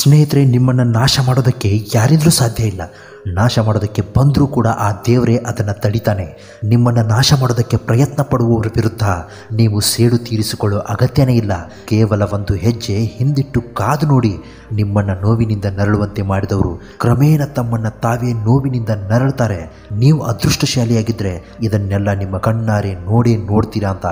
ಸ್ನೇಹಿತರೆ, ನಿಮ್ಮನ್ನು ನಾಶ ಮಾಡೋದಕ್ಕೆ ಯಾರಿಂದಲೂ ಸಾಧ್ಯ ಇಲ್ಲ. ನಾಶ ಮಾಡೋದಕ್ಕೆ ಬಂದರೂ ಕೂಡ ಆ ದೇವರೇ ಅದನ್ನು ತಡಿತಾನೆ. ನಿಮ್ಮನ್ನು ನಾಶ ಮಾಡೋದಕ್ಕೆ ಪ್ರಯತ್ನ ಪಡುವವರ ವಿರುದ್ಧ ನೀವು ಸೇಡು ತೀರಿಸಿಕೊಳ್ಳೋ ಅಗತ್ಯನೇ ಇಲ್ಲ. ಕೇವಲ ಒಂದು ಹೆಜ್ಜೆ ಹಿಂದಿಟ್ಟು ಕಾದು ನೋಡಿ. ನಿಮ್ಮನ್ನು ನೋವಿನಿಂದ ನರಳುವಂತೆ ಮಾಡಿದವರು ಕ್ರಮೇಣ ತಮ್ಮನ್ನು ತಾವೇ ನೋವಿನಿಂದ ನರಳುತ್ತಾರೆ. ನೀವು ಅದೃಷ್ಟಶಾಲಿಯಾಗಿದ್ದರೆ ಇದನ್ನೆಲ್ಲ ನಿಮ್ಮ ಕಣ್ಣಾರೆ ನೋಡ್ತೀರಾ ಅಂತ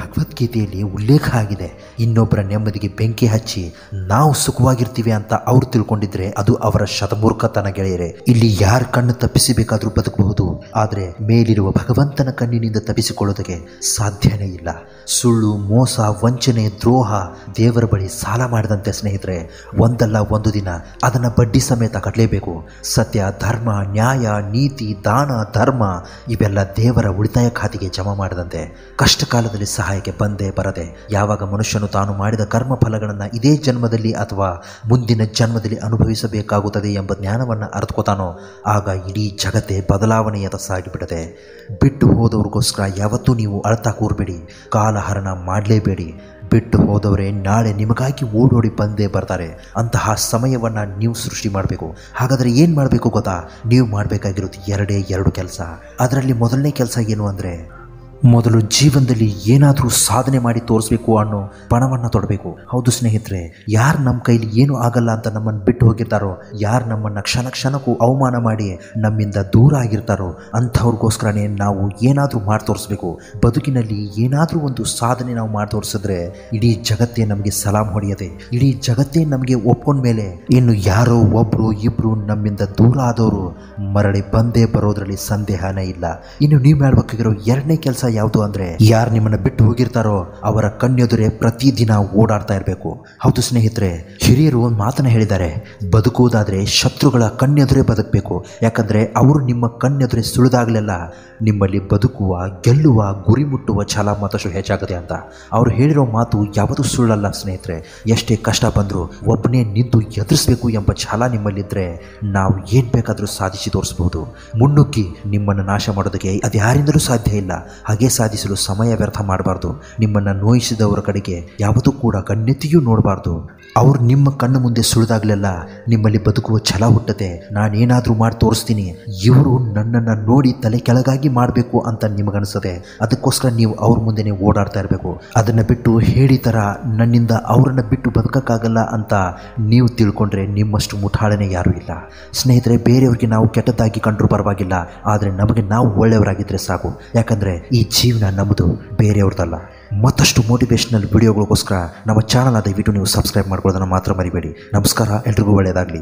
ಭಗವದ್ಗೀತೆಯಲ್ಲಿ ಉಲ್ಲೇಖ ಆಗಿದೆ. ಇನ್ನೊಬ್ಬರ ನೆಮ್ಮದಿಗೆ ಬೆಂಕಿ ಹಚ್ಚಿ ನಾವು ಸುಖವಾಗಿರ್ತೀವಿ ಅಂತ ಅವ್ರು ತಿಳ್ಕೊಂಡಿದ್ರೆ ಅದು ಅವರ ಶತಮೂರ್ಖತನ ಗೆಳೆಯರೆ. ಇಲ್ಲಿ ಯಾರ ಕಣ್ಣು ತಪ್ಪಿಸಬೇಕಾದ್ರೂ ಬದುಕಬಹುದು, ಆದರೆ ಮೇಲಿರುವ ಭಗವಂತನ ಕಣ್ಣಿನಿಂದ ತಪ್ಪಿಸಿಕೊಳ್ಳೋದಕ್ಕೆ ಸಾಧ್ಯನೇ ಇಲ್ಲ. ಸುಳ್ಳು, ಮೋಸ, ವಂಚನೆ, ದ್ರೋಹ ದೇವರ ಬಳಿ ಸಾಲ ಮಾಡಿದಂತೆ ಸ್ನೇಹಿತರೆ. ಒಂದಲ್ಲ ಒಂದು ದಿನ ಅದನ್ನು ಬಡ್ಡಿ ಸಮೇತ ಕಟ್ಟಲೇಬೇಕು. ಸತ್ಯ, ಧರ್ಮ, ನ್ಯಾಯ, ನೀತಿ, ದಾನ, ಧರ್ಮ ಇವೆಲ್ಲ ದೇವರ ಉಳಿತಾಯ ಖಾತೆಗೆ ಜಮಾ ಮಾಡದಂತೆ ಕಷ್ಟ ಕಾಲದಲ್ಲಿ ಸಹಾಯಕ್ಕೆ ಬಂದೇ ಬರದೆ. ಯಾವಾಗ ಮನುಷ್ಯನು ತಾನು ಮಾಡಿದ ಕರ್ಮ ಫಲಗಳನ್ನು ಇದೇ ಜನ್ಮದಲ್ಲಿ ಅಥವಾ ಮುಂದಿನ ಜನ್ಮದಲ್ಲಿ ಅನುಭವಿಸಬೇಕಾಗುತ್ತದೆ ಎಂಬ ಜ್ಞಾನವನ್ನು ಅರ್ಥಕೋತಾನೋ ಆಗ ಇಡೀ ಜಗತ್ತೇ ಬದಲಾವಣೆಯತ್ತ ಸಾಗಿಬಿಡದೆ. ಬಿಟ್ಟು ಹೋದವ್ರಿಗೋಸ್ಕರ ಯಾವತ್ತೂ ನೀವು ಅಳ್ತಾ ಕೂರಬೇಡಿ, ಕಾಲಹರಣ ಮಾಡಲೇಬೇಡಿ. ಬಿಟ್ಟು ಹೋದವರೇ ನಾಳೆ ನಿಮಗಾಗಿ ಓಡೋಡಿ ಬಂದೇ ಬರ್ತಾರೆ. ಅಂತಹ ಸಮಯವನ್ನು ನೀವು ಸೃಷ್ಟಿ ಮಾಡಬೇಕು. ಹಾಗಾದರೆ ಏನು ಮಾಡಬೇಕು ಗೊತ್ತಾ? ನೀವು ಮಾಡಬೇಕಾಗಿರೋದು ಎರಡು ಕೆಲಸ. ಅದರಲ್ಲಿ ಮೊದಲನೇ ಕೆಲಸ ಏನು ಅಂದರೆ, ಮೊದಲು ಜೀವನದಲ್ಲಿ ಏನಾದರೂ ಸಾಧನೆ ಮಾಡಿ ತೋರಿಸ್ಬೇಕು ಅನ್ನೋ ಪಣವನ್ನು ತೊಡಬೇಕು. ಹೌದು ಸ್ನೇಹಿತರೆ, ಯಾರು ನಮ್ಮ ಕೈಲಿ ಏನೂ ಆಗಲ್ಲ ಅಂತ ನಮ್ಮನ್ನು ಬಿಟ್ಟು ಹೋಗಿರ್ತಾರೋ, ಯಾರು ನಮ್ಮನ್ನು ಕ್ಷಣಕ್ಕೂ ಅವಮಾನ ಮಾಡಿ ನಮ್ಮಿಂದ ದೂರ ಆಗಿರ್ತಾರೋ ಅಂಥವ್ರಿಗೋಸ್ಕರನೇ ನಾವು ಏನಾದರೂ ಮಾಡಿ ತೋರಿಸ್ಬೇಕು. ಬದುಕಿನಲ್ಲಿ ಏನಾದರೂ ಒಂದು ಸಾಧನೆ ನಾವು ಮಾಡಿ ತೋರಿಸಿದ್ರೆ ಇಡೀ ಜಗತ್ತೇ ನಮಗೆ ಸಲಾಂ ಹೊಡೆಯದೆ, ಇಡೀ ಜಗತ್ತೇ ನಮಗೆ ಒಪ್ಕೊಂಡ ಮೇಲೆ ಇನ್ನು ಯಾರೋ ಒಬ್ಬರು ಇಬ್ಬರು ನಮ್ಮಿಂದ ದೂರ ಆದವರು ಮರಳಿ ಬಂದೇ ಬರೋದ್ರಲ್ಲಿ ಸಂದೇಹನೇ ಇಲ್ಲ. ಇನ್ನು ನೀವು ಮಾಡಬೇಕಾಗಿರೋ ಎರಡನೇ ಕೆಲಸ ಯಾವುದು ಅಂದ್ರೆ, ಯಾರು ನಿಮ್ಮನ್ನು ಬಿಟ್ಟು ಹೋಗಿರ್ತಾರೋ ಅವರ ಕಣ್ಣೆದುರೇ ಪ್ರತಿದಿನ ಓಡಾಡ್ತಾ ಇರಬೇಕು. ಹೌದು ಸ್ನೇಹಿತರೆ, ಹಿರಿಯರು ಒಂದು ಮಾತನ್ನ ಹೇಳಿದ್ದಾರೆ, ಬದುಕುವುದಾದ್ರೆ ಶತ್ರುಗಳ ಕಣ್ಣೆದುರೇ ಬದುಕಬೇಕು. ಯಾಕಂದ್ರೆ ಅವರು ನಿಮ್ಮ ಕಣ್ಣೆದುರೇ ಸುಳಿದಾಗಲೆಲ್ಲ ನಿಮ್ಮಲ್ಲಿ ಬದುಕುವ, ಗೆಲ್ಲುವ, ಗುರಿ ಮುಟ್ಟುವ ಛಲ ಮತ್ತಷ್ಟು ಹೆಚ್ಚಾಗುತ್ತೆ ಅಂತ. ಅವರು ಹೇಳಿರೋ ಮಾತು ಯಾವತ್ತೂ ಸುಳ್ಳಲ್ಲ ಸ್ನೇಹಿತರೆ. ಎಷ್ಟೇ ಕಷ್ಟ ಬಂದರೂ ಒಬ್ಬನೇ ನಿಂತು ಎದುರಿಸಬೇಕು ಎಂಬ ಛಲ ನಿಮ್ಮಲ್ಲಿದ್ದರೆ ನಾವು ಏನು ಬೇಕಾದರೂ ಸಾಧಿಸಿ ತೋರಿಸಬಹುದು. ಮುನ್ನುಗ್ಗಿ ನಿಮ್ಮನ್ನು ನಾಶ ಮಾಡೋದಕ್ಕೆ ಅದ್ಯಾರಿಂದಲೂ ಸಾಧ್ಯ ಇಲ್ಲ. ಹಾಗೆ ಸಾಧಿಸಲು ಸಮಯ ವ್ಯರ್ಥ ಮಾಡಬಾರ್ದು. ನಿಮ್ಮನ್ನು ನೋಯಿಸಿದವರ ಕಡೆಗೆ ಯಾವತ್ತೂ ಕೂಡ ಕಣ್ಣೆತ್ತಿಯೂ ನೋಡಬಾರ್ದು. ಅವರು ನಿಮ್ಮ ಕಣ್ಣು ಮುಂದೆ ಸುಳಿದಾಗಲೆಲ್ಲ ನಿಮ್ಮಲ್ಲಿ ಬದುಕುವ ಛಲ ಹುಟ್ಟತೆ. ನಾನೇನಾದರೂ ಮಾಡಿ ತೋರಿಸ್ತೀನಿ, ಇವರು ನನ್ನನ್ನು ನೋಡಿ ತಲೆ ಕೆಳಗಾಗಿ ಮಾಡಬೇಕು ಅಂತ ನಿಮಗನಿಸದೆ. ಅದಕ್ಕೋಸ್ಕರ ನೀವು ಅವ್ರ ಮುಂದೆನೇ ಓಡಾಡ್ತಾ ಇರಬೇಕು. ಅದನ್ನು ಬಿಟ್ಟು ಹೇಳಿ ಥರ ನನ್ನಿಂದ ಅವರನ್ನು ಬಿಟ್ಟು ಬದುಕೋಕ್ಕಾಗಲ್ಲ ಅಂತ ನೀವು ತಿಳ್ಕೊಂಡ್ರೆ ನಿಮ್ಮಷ್ಟು ಮುಠಾಳನೆ ಯಾರೂ ಇಲ್ಲ. ಸ್ನೇಹಿತರೆ, ಬೇರೆಯವ್ರಿಗೆ ನಾವು ಕೆಟ್ಟದ್ದಾಗಿ ಕಂಡ್ರೂ ಪರವಾಗಿಲ್ಲ, ಆದರೆ ನಮಗೆ ನಾವು ಒಳ್ಳೆಯವರಾಗಿದ್ದರೆ ಸಾಕು. ಯಾಕಂದರೆ ಈ ಜೀವನ ನಮ್ಮದು, ಬೇರೆಯವ್ರದ್ದಲ್ಲ. ಮತ್ತಷ್ಟು ಮೋಟಿವೇಶನಲ್ ವಿಡಿಯೋಗಳಿಗೋಸ್ಕರ ನಮ್ಮ ಚಾನಲ್ ದಯವಿಟ್ಟು ನೀವು ಸಬ್ಸ್ಕ್ರೈಬ್ ಮಾಡ್ಕೊಳ್ಳೋದನ್ನು ಮಾತ್ರ ಮರಿಬೇಡಿ. ನಮಸ್ಕಾರ, ಎಲ್ರಿಗೂ ಒಳ್ಳೆಯದಾಗಲಿ.